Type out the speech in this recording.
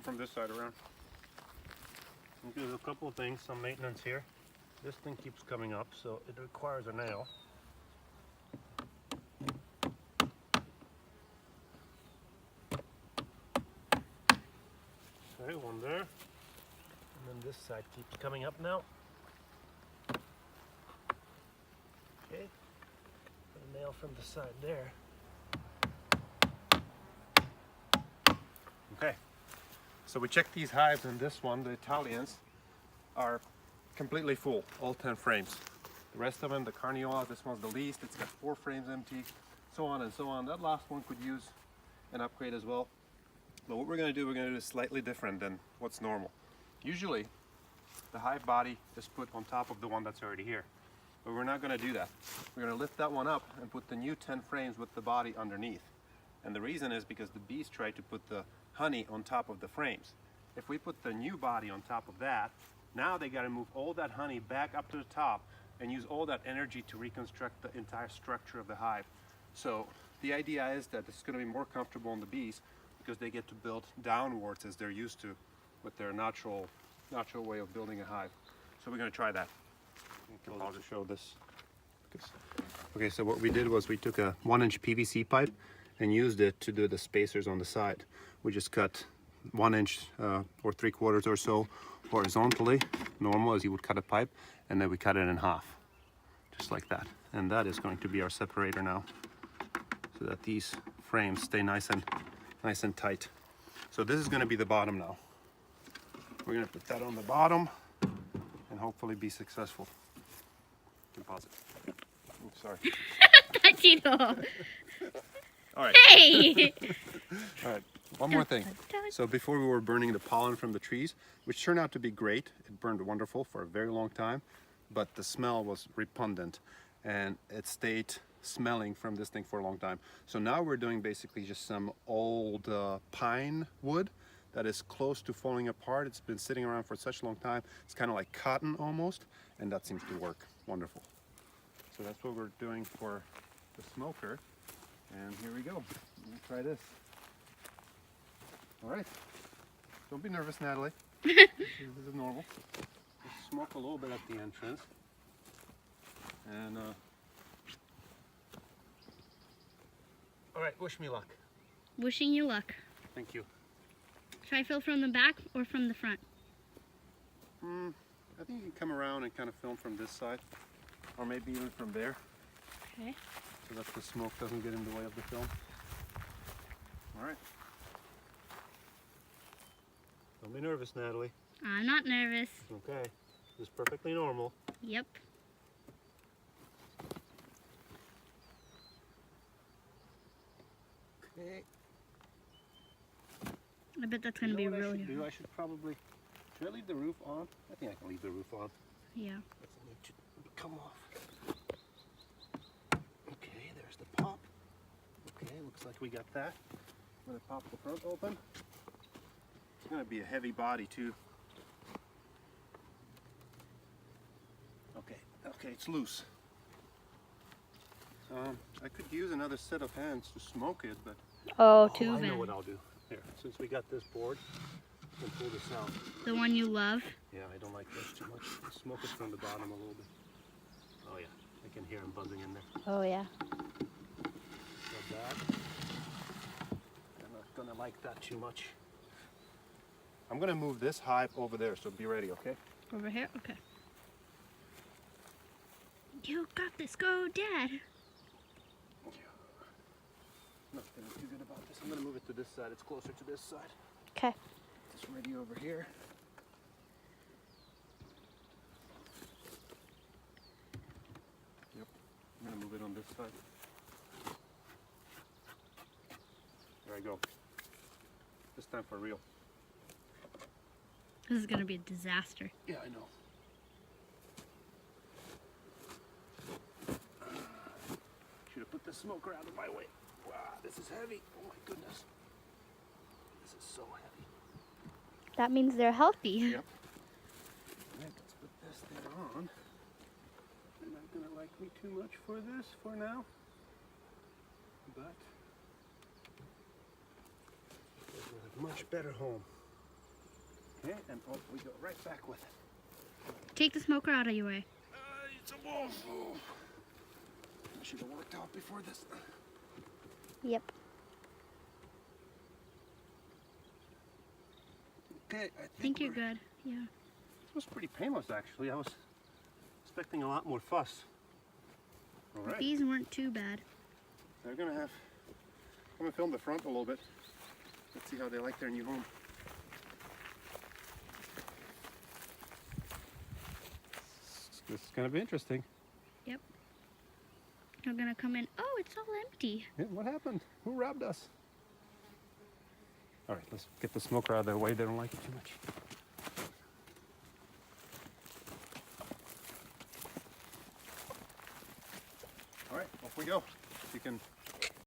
from this side around. There's a couple of things, some maintenance here. This thing keeps coming up, so it requires a nail. Okay, one there. And then this side keeps coming up now. Okay, put a nail from the side there. Okay, so we checked these hives, and this one, the Italians, are completely full, all 10 frames. The rest of them, the Carniola, this one's the least, it's got 4 frames empty, so on and so on. That last one could use an upgrade as well. But what we're going to do this slightly different than what's normal. Usually, the hive body is put on top of the one that's already here. But we're not going to do that. We're going to lift that one up and put the new 10 frames with the body underneath. And the reason is because the bees try to put the honey on top of the frames. If we put the new body on top of that, now they got to move all that honey back up to the top and use all that energy to reconstruct the entire structure of the hive. So the idea is that it's going to be more comfortable on the bees because they get to build downwards as they're used to with their natural way of building a hive. So we're going to try that. I'll just show this. Okay, so what we did was we took a 1-inch PVC pipe and used it to do the spacers on the side. We just cut 1 inch or 3/4 or so horizontally, normal as you would cut a pipe, and then we cut it in half, just like that. And that is going to be our separator now, so that these frames stay nice and tight. So this is going to be the bottom now. We're going to put that on the bottom and hopefully be successful. Composite. Oops, sorry. All right. Hey! All right. One more thing. So before we were burning the pollen from the trees, which turned out to be great. It burned wonderful for a very long time, but the smell was repugnant and it stayed smelling from this thing for a long time. So now we're doing basically just some old pine wood that is close to falling apart. It's been sitting around for such a long time. It's kind of like cotton almost, and that seems to work wonderful. So that's what we're doing for the smoker. And here we go. We'll try this. All right. Don't be nervous, Natalie. This is normal. Just smoke a little bit at the entrance. And all right, wish me luck. Wishing you luck. Thank you. Should I fill from the back or from the front? I think you can come around and kind of film from this side, or maybe even from there. Okay. So that the smoke doesn't get in the way of the film. All right. Don't be nervous, Natalie. I'm not nervous. Okay. This is perfectly normal. Yep. Okay. I bet that's going to be really hard. I should probably... Should I leave the roof on? I think I can leave the roof on. Yeah. Doesn't need to come off. Okay, there's the pop. Okay, looks like we got that. I'm going to pop the front open. It's going to be a heavy body too. Okay, it's loose. I could use another set of hands to smoke it, but too I bad. know what I'll do. Here, since we got this board, we'll pull this out. The one you love? Yeah, I don't like this too much. Smoke it from the bottom a little bit. Oh yeah, I can hear them buzzing in there. Oh yeah. Like that. I'm not gonna like that too much. I'm gonna move this hive over there, so be ready, okay? Over here? Okay. You got this. Go, Dad. Not feeling too good about this. I'm gonna move it to this side. It's closer to this side. Okay. Just ready over here. Yep. I'm gonna move it on this side. There I go. This time for real. This is going to be a disaster. Yeah, I know. Should have put the smoker out of my way. Wow, this is heavy. Oh my goodness. This is so heavy. That means they're healthy. Yep. Alright, let's put this thing on. They're not going to like me too much for this for now. But there's a much better home. Okay, and off we go right back with it. Take the smoker out of your way. It's a wolf. Oh. I should have worked out before this. Yep. Okay, I think you're good. Yeah. This was pretty painless actually. I was expecting a lot more fuss. All right. These weren't too bad. They're gonna have. I'm gonna film the front a little bit. Let's see how they like their new home. This is gonna be interesting. Yep. They're gonna come in. Oh, it's all empty. Yeah, what happened? Who robbed us? All right, let's get the smoker out of their way. They don't like it too much. All right, off we go. You can